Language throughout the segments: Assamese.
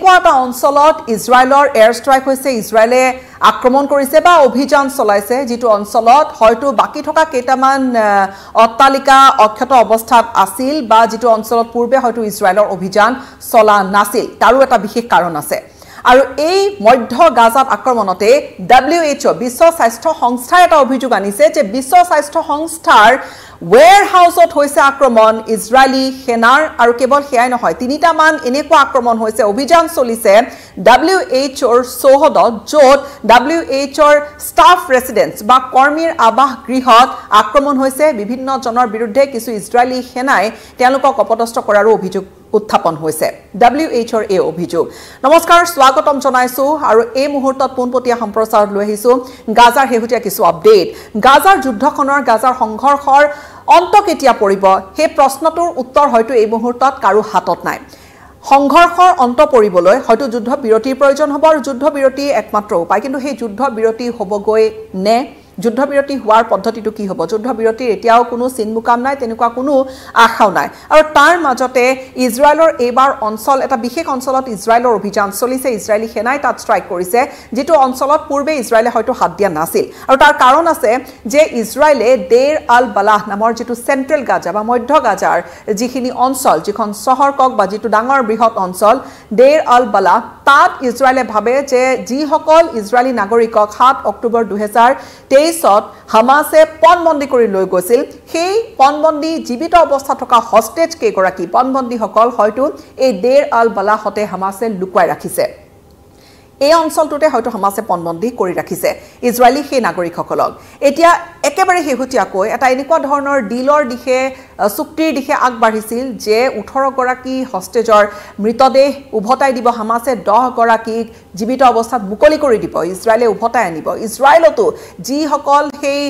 এনেকুৱা এটা অঞ্চলত ইজৰাইলৰ এয়াৰ ষ্ট্ৰাইক হৈছে ইজৰাইলে আক্ৰমণ কৰিছে বা অভিযান চলাইছে যেটো অঞ্চলত হয়তো বাকি থকা কেইটামান অট্টালিকা অক্ষত অৱস্থাত আছিল বা যেটো অঞ্চলত পূৰ্বে হয়তো ইজৰাইলৰ অভিযান চলা নাছিল তাৰো এটা বিশেষ কাৰণ আছে আৰু এই মধ্য গাজাত আক্ৰমণতে WHO বিশ্ব স্বাস্থ্য সংস্থাৰ এটা অভিযোগ আনিছে যে বিশ্ব স্বাস্থ্য সংস্থাৰ warehouse হৈছে আক্ৰমণ ইজৰাইলী সেনাৰ আৰু কেৱল হেয়াই নহয় তিনিটা মান এনেকুৱা আক্ৰমণ হৈছে অভিযান চলিছে WHOৰ চৌহদত য'ত WHOৰ ষ্টাফ ৰেসিডেন্স বা কৰ্মীৰ আবাস গৃহত আক্ৰমণ হৈছে বিভিন্ন জনৰ বিৰুদ্ধে কিছু ইজৰাইলী সেনাই তেওঁলোকক অপদস্থ কৰাৰ অভিযোগ উত্থাপন হৈছে WHOৰ এই অভিযোগ নমস্কাৰ স্বাগতম জনাইছো আৰু এই মুহূৰ্তত পোনপটীয়া সম্প্ৰচাৰত লৈ আহিছো গাজাৰ হেহুটিয়া কিছু আপডেট গাজাৰ যুদ্ধখনৰ গাজাৰ সংঘৰ্ষৰ অন্ত কেতিয়া পৰিব হে প্ৰশ্নটোৰ উত্তৰ হয়তো এই মুহূৰ্তত কাৰো হাতত নাই সংঘৰ্ষৰ অন্ত পৰিবলৈ হয়তো যুদ্ধ বিৰতিৰ প্ৰয়োজন হ'ব আৰু যুদ্ধ বিৰতি একমাত্ৰ উপায় কিন্তু সেই যুদ্ধ বিৰতি হ'বগৈ নে যুদ্ধ বিৰতি হোৱাৰ পদ্ধতিটো কি হ'ব যুদ্ধ বিৰতিৰ এতিয়াও কোনো চিনমুকাম নাই তেনেকুৱা কোনো আশাও নাই আৰু তাৰ মাজতে ইজৰাইলৰ এইবাৰ অঞ্চল এটা বিশেষ অঞ্চলত ইজৰাইলৰ অভিযান চলিছে ইজৰাইলী সেনাই তাত ষ্ট্ৰাইক কৰিছে যেটো অঞ্চলত পূৰ্বে ইজৰাইলে হয়তো হাত দিয়া নাছিল আৰু তাৰ কাৰণ আছে যে ইজৰাইলে দেৰ আল বালাহ নামৰ যেটো সেন্ট্ৰেল গাজা বা মধ্য গাজাৰ যিখিনি অঞ্চল যিখন চহৰ কক বা যেটো ডাঙৰ বৃহৎ অঞ্চল দেৰ আল বালাহ তাত ইজৰাইলে ভাবে যে যিসকল ইজৰাইলী নাগৰিকক 7 অক্টোবৰ 2023 হামাসে পণবন্দী কৰি লৈ গৈছিল সেই পণবন্দী জীবিত অৱস্থাত থকা হস্টেজ কেইগৰাকী পণবন্দী সকল হয়তো এই দেৰ আল বালাহতে হামাসে লুকুৱাই ৰাখিছে এই অঞ্চলটোতে হয়তো হামাসে পণবন্দী কৰি ৰাখিছে ইজৰাইলী সেই নাগৰিকসকলক এতিয়া একেবাৰে হেহুটিয়াকৈ এটা এনেকুৱা ধৰণৰ ডিলৰ দিশে চুক্তিৰ দিশে আগবাঢ়িছিল যে 18 গৰাকী হস্টেজৰ মৃতদেহ উভতাই দিব হামাসে 10 গৰাকীক জীবিত অৱস্থাত মুকলি কৰি দিব ইজৰাইলে উভতাই আনিব ইজৰাইলতো যি সকল সেই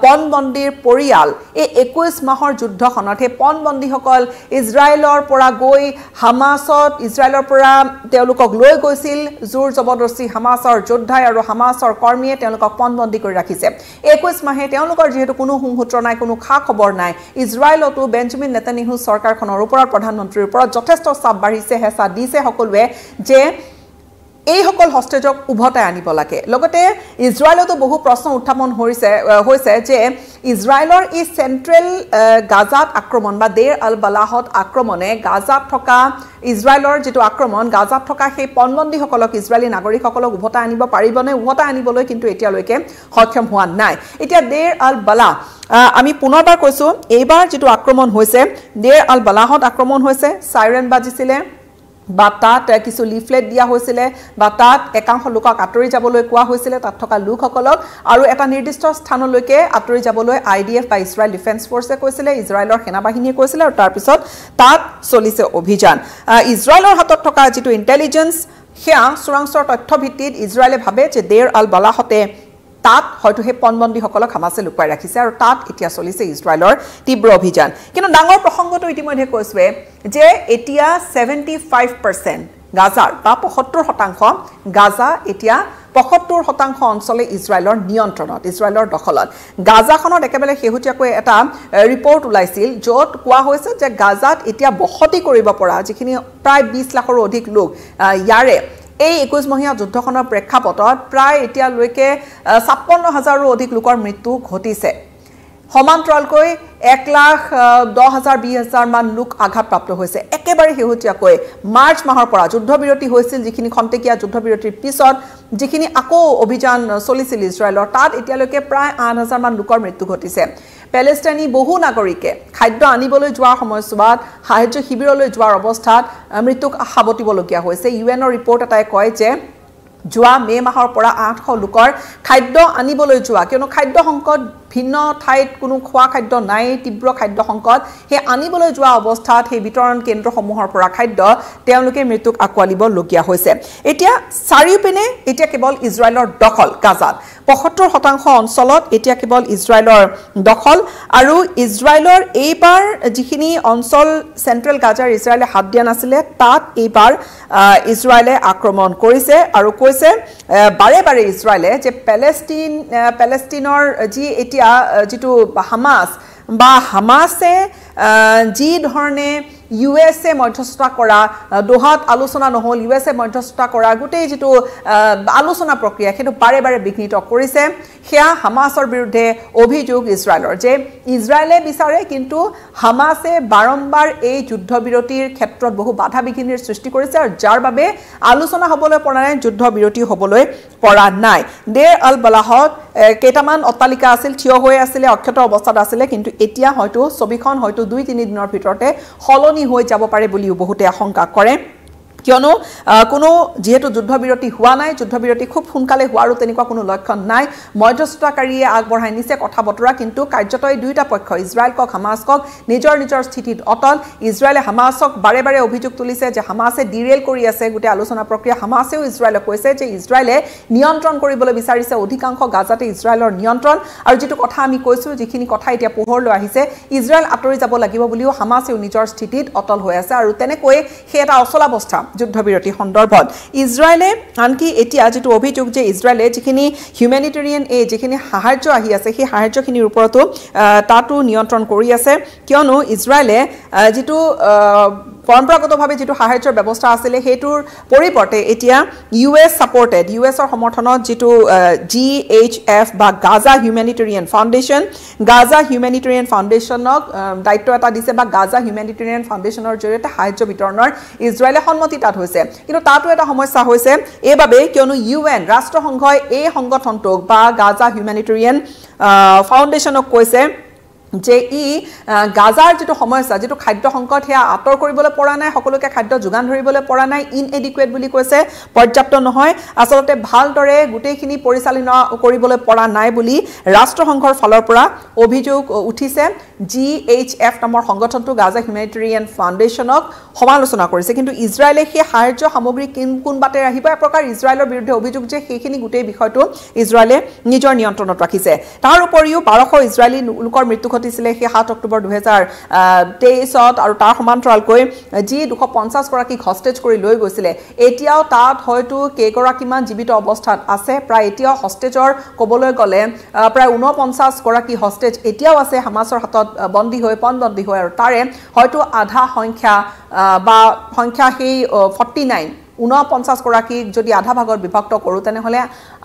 পণবন্দীৰ পৰিয়াল এই 21 মাহৰ যুদ্ধখনত সেই পণবন্দী সকল ইজৰাইলৰ পৰা গৈ হামাসত ইজৰাইলৰ পৰা তেওঁলোকক লৈ গৈছিল জোৰ জবৰদস্তি হামাসৰ যোদ্ধাই আৰু হামাসৰ কৰ্মীয়ে তেওঁলোকক পণবন্দী কৰি ৰাখিছে 21 মাহে তেওঁলোকৰ যেহেতু কোনো সংসূত্ৰ নাই কোনো খা খবৰ নাই ইজৰাইলতো বেঞ্জামিন নেতানিয়াহু চৰকাৰখনৰ ওপৰত প্ৰধানমন্ত্ৰীৰ ওপৰত যথেষ্ট চাপ বাঢ়িছে হেঁচা দিছে সকলোৱে যে এই সকল হস্টেজক উভতাই আনিব লাগে লগতে ইজৰাইলতো বহু প্ৰশ্ন উত্থাপন হৈছে যে ইজৰাইলৰ এই সেন্ট্ৰেল গাজাত আক্ৰমণ বা দেৰ আল বালাহত আক্ৰমণে গাজাত থকা ইজৰাইলৰ যেটো আক্ৰমণ গাজাত থকা সেই পণবন্দীসকলক ইজৰাইলী নাগৰিকসকলক উভতাই আনিব পাৰিবনে উভতাই আনিবলৈ কিন্তু এতিয়ালৈকে সক্ষম হোৱা নাই এতিয়া দেৰ আল বালাহ আমি পুনৰবাৰ কৈছো এইবাৰ যেটো আক্ৰমণ হৈছে দেৰ আল বালাহত আক্ৰমণ হৈছে সাইৰেন বাজিছিলে বা তাত কিছু লিফলেট দিয়া হৈছিল বা তাত একাংশ লোকক আঁতৰি যাবলৈ কোৱা হৈছিল তাত থকা লোকসকলক আৰু এটা নিৰ্দিষ্ট স্থানলৈকে আঁতৰি যাবলৈ IDF বা ইজৰাইল ডিফেন্স ফৰ্ছে কৈছিল ইজৰাইলৰ সেনাবাহিনীয়ে কৈছিল আৰু তাৰ পিছত তাত চলিছে অভিযান ইজৰাইলৰ হাতত থকা যেটো ইন্টেলিজেন্স হেয়া চুৰাংচৰ তথ্য ভিত্তিত ইজৰাইলে ভাবে যে দেৰ আল বালাহতে তাত হয়তো হে পণবন্দী সকলক হামাসে লুকুৱাই ৰাখিছে আৰু তাত এতিয়া চলিছে ইজৰাইলৰ তীব্ৰ অভিযান কিন্তু ডাঙৰ প্ৰসংগটো ইতিমধ্যে কৈছে যে এতিয়া 75% গাজাৰ বা 75% গাজা এতিয়া 75% অঞ্চলে ইজৰাইলৰ নিয়ন্ত্ৰণত ইজৰাইলৰ দখলত গাজাখনত একেবাৰে হেহুটিয়াকৈ এটা ৰিপৰ্ট ওলাইছিল য'ত কোৱা হৈছে যে গাজাত এতিয়া বসতি কৰিব পৰা যিখিনি প্ৰায় 20 লাখৰো অধিক লোক ইয়াৰে এই 21 মহীয়া যুদ্ধখনৰ প্ৰেক্ষাপটত প্ৰায় এতিয়ালৈকে 56,000ৰো অধিক লোকৰ মৃত্যু ঘটিছে সমান্তৰালকৈ 1,10,000-20,000 মান লোক আঘাতপ্ৰাপ্ত হৈছে একেবাৰে হেহুটিয়াকৈ মাৰ্চ মাহৰ পৰা যুদ্ধবিৰতি হৈছিল যিখিনি খন্তেকীয়া যুদ্ধবিৰতিৰ পিছত যিখিনি আকৌ অভিযান চলিছিল ইজৰাইলৰ তাত এতিয়ালৈকে প্ৰায় 8,000 মান লোকৰ মৃত্যু ঘটিছে পেলেষ্টাইনী বহু নাগৰিকে খাদ্য আনিবলৈ যোৱাৰ সময়ছোৱাত সাহায্য শিবিৰলৈ যোৱাৰ অৱস্থাত মৃত্যুক সাৱটিবলগীয়া হৈছে ইউএনৰ ৰিপৰ্ট এটাই কয় যে যোৱা মে মাহৰ পৰা 800 লোকৰ খাদ্য আনিবলৈ যোৱা কিয়নো খাদ্য সংকট ভিন্ন ঠাইত কোনো খোৱা খাদ্য নাই তীব্ৰ খাদ্য সংকট হে আনিবলৈ যোৱা অৱস্থাত হে বিতৰণ কেন্দ্ৰসমূহৰ পৰা খাদ্য তেওঁলোকে মৃত্যুক আকোৱালিব লগিয়া হৈছে এতিয়া চাৰিওপিনে এতিয়া কেৱল ইজৰাইলৰ দখল গাজাত 75% অঞ্চলত এতিয়া কেৱল ইজৰাইলৰ দখল আৰু ইজৰাইলৰ এইবাৰ যিখিনি অঞ্চল সেন্ট্ৰেল গাজাৰ ইজৰাইলে হাত দিয়া নাছিলে তাত এইবাৰ ইজৰাইলে আক্ৰমণ কৰিছে আৰু কৈছে বাৰে বাৰে ইজৰাইলে যে পেলেষ্টিনৰ যি এতিয়া যেটো হামাস বা হামাসে যি ধৰণে USA মধ্যস্থতা কৰা দোহাত আলোচনা নহল USA মধ্যস্থতা কৰা গোটেই যেটো আলোচনা প্ৰক্ৰিয়া সেইটো বাৰে বাৰে বিঘ্নিত কৰিছে হেয়া হামাসৰ বিৰুদ্ধে অভিযোগ ইজৰাইলৰ যে ইজৰাইলে বিচাৰে কিন্তু হামাসে বাৰম্বাৰ এই যুদ্ধবিৰতিৰ ক্ষেত্ৰত বহু বাধা বিঘিনিৰ সৃষ্টি কৰিছে আৰু যাৰ বাবে আলোচনা হ'বলৈ পৰা নাই যুদ্ধবিৰতি হ'বলৈ পৰা নাই দেৰ আল বালাহত কেইটামান অট্টালিকা আছিল থিয় হৈ আছিল অক্ষত অৱস্থাত আছিল কিন্তু এতিয়া হয়তো ছবিখন হয়তো 2-3 দিনৰ ভিতৰতে হলনি হৈ যাব পাৰে বুলিও বহুতে আশংকা কৰে কিয়নো কোনো যেহেতু যুদ্ধবিৰতি হোৱা নাই যুদ্ধবিৰতি খুব সোনকালে হোৱাৰো তেনেকুৱা কোনো লক্ষণ নাই মধ্যস্থতাকাৰীয়ে আগবঢ়াই নিছে কথা বতৰা কিন্তু কাৰ্যতই দুইটা পক্ষ ইজৰাইল কক হামাস কক নিজৰ স্থিতিত অটল ইজৰাইলে হামাসক বাৰে বাৰে অভিযোগ তুলিছে যে হামাসে ডিৰেল কৰি আছে গোটেই আলোচনা প্ৰক্ৰিয়া হামাসেও ইজৰাইলক কৈছে যে ইজৰাইলে নিয়ন্ত্ৰণ কৰিবলৈ বিচাৰিছে অধিকাংশ গাজাতে ইজৰাইলৰ নিয়ন্ত্ৰণ আৰু যেটো কথা আমি কৈছো যিখিনি কথা এতিয়া পোহৰলৈ আহিছে ইজৰাইল আঁতৰি যাব লাগিব বুলিও হামাসেও নিজৰ স্থিতিত অটল হৈ আছে আৰু তেনেকৈ সেই এটা অচলাৱস্থা যুদ্ধবিৰতি সন্দৰ্ভত ইজৰাইলে আনকি এতিয়া যেটো অভিযোগ যে ইজৰাইলে যিখিনি হিউম্যানিটেৰিয়ান যিখিনি সাহায্য আহি আছে সেই সাহায্যখিনিৰ ওপৰতো তাতো নিয়ন্ত্ৰণ কৰি আছে কিয়নো ইজৰাইলে যেটো পৰম্পৰাগতভাৱে যেটো সাহায্যৰ ব্যৱস্থা আছিল হেতুৰ পৰিৱৰ্তে এতিয়া US সাপোৰ্টেড USৰ সমৰ্থনত যেটো GHF বা গাজা হিউম্যানিটেৰিয়ান ফাউণ্ডেশ্যনক দায়িত্ব এটা দিছে বা গাজা হিউম্যানিটেৰিয়ান ফাউণ্ডেশ্যনৰ জৰিয়তে সাহায্য বিতৰণৰ ইজৰাইলে সন্মতি তাত হৈছে কিন্তু তাতো এটা সমস্যা হৈছে এইবাবে কিয়নো UN ৰাষ্ট্ৰসংঘই এই সংগঠনটোক বা গাজা হিউম্যানিটেৰিয়ান ফাউণ্ডেশ্যনক কৈছে যে গাজাৰ যেটো সমস্যা যেটো খাদ্য সংকট হেয়া আতৰ কৰিবলৈ পৰা নাই সকলোকে খাদ্য যোগান ধৰিবলৈ পৰা নাই ইনএডিকুৱেট বুলি কৈছে পৰ্যাপ্ত নহয় আসলতে ভালদৰে গোটেইখিনি পৰিচালনা কৰিবলৈ পৰা নাই বুলি ৰাষ্ট্ৰসংঘৰ ফালৰ পৰা অভিযোগ উঠিছে GHF নামৰ সংগঠনটো গাজা হিউম্যানিটেৰিয়ান ফাউণ্ডেশ্যনক সমালোচনা কৰিছে কিন্তু ইজৰাইলে সেই সাহায্য সামগ্ৰী কোন বাটে আহিব এক প্ৰকাৰ ইজৰাইলৰ বিৰুদ্ধে অভিযোগ যে সেইখিনি গোটেই বিষয়টো ইজৰাইলে নিজৰ নিয়ন্ত্ৰণত ৰাখিছে তাৰ উপৰিও 1200 ইজৰাইলী লোকৰ মৃত্যু ঘটিছিলে সেই 7 অক্টোবৰ 2023ত আৰু তাৰ সমান্তৰালকৈ যি 250 গৰাকীক হস্টেজ কৰি লৈ গৈছিলে এতিয়াও তাত হয়তো কেইগৰাকীমান জীৱিত অৱস্থাত আছে প্ৰায় এতিয়াও হস্টেজৰ কবলৈ গলে প্ৰায় 49 গৰাকী হস্টেজ এতিয়াও আছে হামাসৰ হাতত বন্দী হৈ পণবন্দী হৈ আৰু তাৰে হয়তো আধা সংখ্যা বা সংখ্যা সেই 49 গৰাকীক যদি আধা ভাগত বিভক্ত কৰোঁ তেনেহলে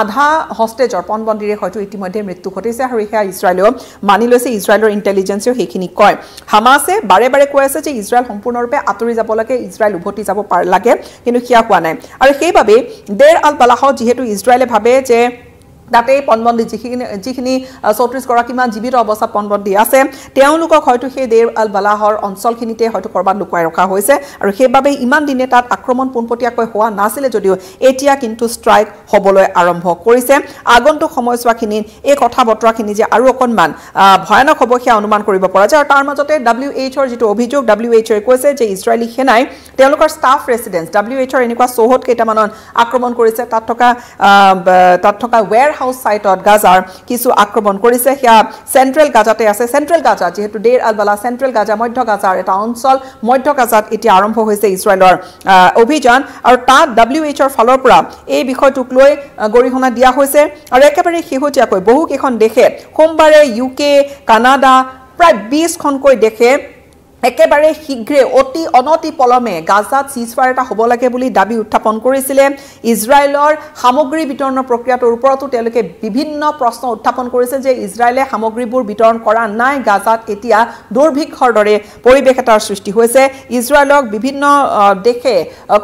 আধা হস্টেজৰ পণবন্দীৰে হয়তো ইতিমধ্যে মৃত্যু ঘটিছে আৰু হেয়া ইজৰাইলেও মানি লৈছে ইজৰাইলৰ ইন্টেলিজেন্সেও সেইখিনি কয় হামাসে বাৰে বাৰে কৈ আছে যে ইজৰাইল সম্পূৰ্ণৰূপে আঁতৰি যাব লাগে ইজৰাইল উভতি যাব লাগে কিন্তু হিয়া কোৱা নাই আৰু সেইবাবে দেৰ আল বালাহত যেহেতু ইজৰাইলে ভাবে যে তাতে পণবন্দী যিখিনি 34 গৰাকীমান জীৱিত অৱস্থাত পণবন্দী আছে তেওঁলোকক হয়তো সেই দেৰ আল বালাহৰ অঞ্চলখিনিতে হয়তো কৰবাত লুকুৱাই ৰখা হৈছে আৰু সেইবাবে ইমান দিনে তাত আক্ৰমণ পোনপটীয়াকৈ হোৱা নাছিল যদিও এতিয়া কিন্তু ষ্ট্ৰাইক হ'বলৈ আৰম্ভ কৰিছে আগন্তুক সময়ছোৱাখিনিত এই কথা বতৰাখিনি যে আৰু অকনমান ভয়ানক হ'ব সেয়া অনুমান কৰিব পৰা যায় আৰু তাৰ মাজতে WHO ৰ যেটো অভিযোগ WHO কৈছে যে ইজৰাইলী সেনাই তেওঁলোকৰ ষ্টাফ ৰেসিডেন্স WHO এনেকুৱা চৌহদ কেইটামানত আক্ৰমণ কৰিছে তাত থকা হাউস সাইটত গাজাৰ কিছু আক্ৰমণ কৰিছে হেয়া সেন্ট্ৰেল গাজাতে আছে সেন্ট্ৰেল গাজা যেহেতু দেৰ আল বালা সেন্ট্ৰেল গাজা মধ্য গাজাৰ এটা অঞ্চল মধ্য গাজাত এতিয়া আৰম্ভ হৈছে ইজৰাইলৰ অভিযান আৰু তাত WHOৰ ফালৰ পৰা এই বিষয়টোক লৈ গৰিহণা দিয়া হৈছে আৰু একেবাৰে শেহতীয়াকৈ বহু কেইখন দেশে সোমবাৰে UK কানাডা প্ৰায় 20 খনকৈ দেশে একেবাৰে শীঘ্ৰে অতি অনতি পলমে গাজাত সিজফায়াৰ এটা হ'ব লাগে বুলি দাবী উত্থাপন কৰিছিল ইজৰাইলৰ সামগ্ৰী বিতৰণৰ প্ৰক্ৰিয়াটোৰ ওপৰতো তেওঁলোকে বিভিন্ন প্ৰশ্ন উত্থাপন কৰিছে যে ইজৰাইলে সামগ্ৰীবোৰ বিতৰণ কৰা নাই গাজাত এতিয়া দুৰ্ভিক্ষৰ দৰে পৰিৱেশ এটাৰ সৃষ্টি হৈছে ইজৰাইলক বিভিন্ন দেশে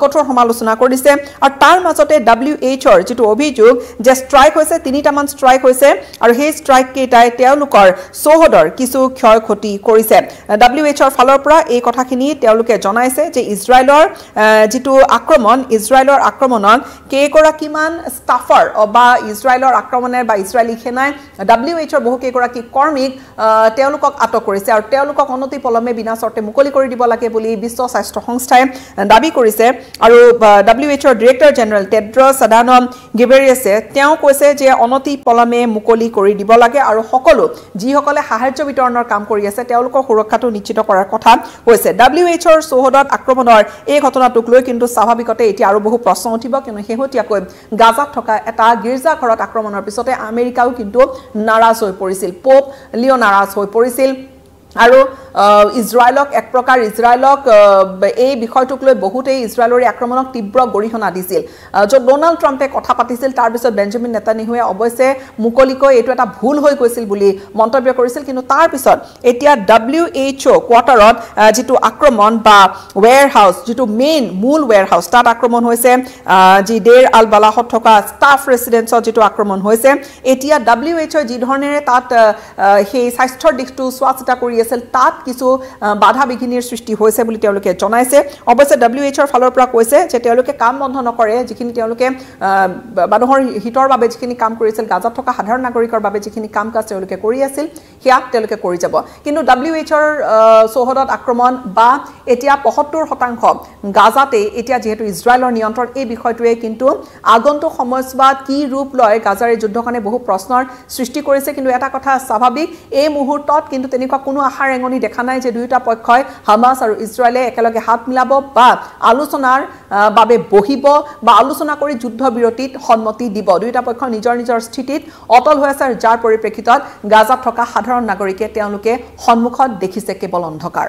কঠোৰ সমালোচনা কৰিছে আৰু তাৰ মাজতে WHOৰ যেটো অভিযোগ যে ষ্ট্ৰাইক হৈছে তিনিটামান ষ্ট্ৰাইক হৈছে আৰু সেই ষ্ট্ৰাইক কেইটাই তেওঁলোকৰ চৌহদৰ কিছু ক্ষয়ক্ষতি কৰিছে WHOৰ ফালৰ পৰা এই কথাখিনি তেওঁলোকে জনাইছে যে ইজৰাইলৰ যেটো ইজৰাইলৰ আক্ৰমণত কেইগৰাকীমান ষ্টাফাৰ বা ইজৰাইলৰ আক্ৰমণৰ বা ইজৰাইলী সেনাই WHOৰ বহু কেইগৰাকী কৰ্মীক তেওঁলোকক আটক কৰিছে আৰু তেওঁলোকক অনতি পলমে বিনা চৰ্তে মুকলি কৰি দিব লাগে বুলি বিশ্ব স্বাস্থ্য সংস্থাই দাবী কৰিছে আৰু WHOৰ ডিৰেক্টৰ জেনেৰেল টেড্ৰছ আধানম গেব্ৰেয়েছে তেওঁ কৈছে যে অনতি পলমে মুকলি কৰি দিব লাগে আৰু সকলো যিসকলে সাহায্য বিতৰণৰ কাম কৰি আছে তেওঁলোকৰ সুৰক্ষাটো নিশ্চিত কৰাৰ কথা কৈছে WHOৰ চৌহদত আক্ৰমণৰ এই ঘটনাটোক লৈ কিন্তু স্বাভাৱিকতে এতিয়া আৰু বহু প্ৰশ্ন উঠিব কিন্তু শেহতীয়াকৈ গাজাত থকা এটা গীৰ্জা ঘৰত আক্ৰমণৰ পিছতে আমেৰিকাও কিন্তু নাৰাজ হৈ পৰিছিল পোপ লিও নাৰাজ হৈ পৰিছিল আৰু ইজৰাইলক এক প্ৰকাৰ ইজৰাইলক এই বিষয়টোক লৈ বহুতেই ইজৰাইলৰ আক্ৰমণক তীব্ৰ গৰিহণা দিছিল য'ত ডোনাল্ড ট্ৰাম্পে কথা পাতিছিল তাৰ পিছত বেঞ্জামিন নেতানিয়াহুৱে অৱশ্যে মুকলিকৈ এইটো এটা ভুল হৈ গৈছিল বুলি মন্তব্য কৰিছিল কিন্তু তাৰ পিছত এতিয়া WHO কোৱাৰ্টাৰত যেটো আক্ৰমণ বা ওয়্যাৰ হাউস যেটো মেইন মূল ওয়্যাৰ হাউস তাত আক্ৰমণ হৈছে যি ডেৰ আল বালাহত থকা ষ্টাফ ৰেসিডেন্সত যেটো আক্ৰমণ হৈছে এতিয়া WHO যি ধৰণেৰে তাত সেই স্বাস্থ্যৰ দিশটো চোৱাচিতা কৰি আছিল তাত কিছু বাধা বিঘিনিৰ সৃষ্টি হৈছে বুলি তেওঁলোকে জনাইছে অৱশ্যে WHO ফালৰ পৰা কৈছে যে তেওঁলোকে কাম বন্ধ নকৰে যিখিনি তেওঁলোকে মানুহৰ হিতৰ বাবে যিখিনি কাম কৰিছিল গাজাত থকা সাধাৰণ নাগৰিকৰ বাবে যিখিনি কাম কাজ তেওঁলোকে কৰি আছিল হিয়া তেওঁলোকে কৰি যাব কিন্তু WHOৰ চৌহদত আক্ৰমণ বা এতিয়া ৭৫% গাজাতে এতিয়া যেহেতু ইজৰাইলৰ নিয়ন্ত্ৰণ এই বিষয়টোৱে কিন্তু আগন্তুক সময়ছোৱাত কি ৰূপ লয় গাজাৰ এই যুদ্ধখনে বহু প্ৰশ্নৰ সৃষ্টি কৰিছে কিন্তু এটা কথা স্বাভাৱিক এই মুহূৰ্তত কিন্তু তেনেকুৱা কোনো আশাৰ ৰেঙনি দেখা নাই যে দুয়োটা পক্ষই হামাস আৰু ইজৰাইলে একেলগে হাত মিলাব বা আলোচনাৰ বাবে বহিব বা আলোচনা কৰি যুদ্ধ বিৰতিত সন্মতি দিব দুয়োটা পক্ষ নিজৰ নিজৰ স্থিতিত অটল হৈ আছে যাৰ পৰিপ্ৰেক্ষিতত গাজাত থকা সাধাৰণ নাগৰিকে তেওঁলোকে সন্মুখত দেখিছে কেৱল অন্ধকাৰ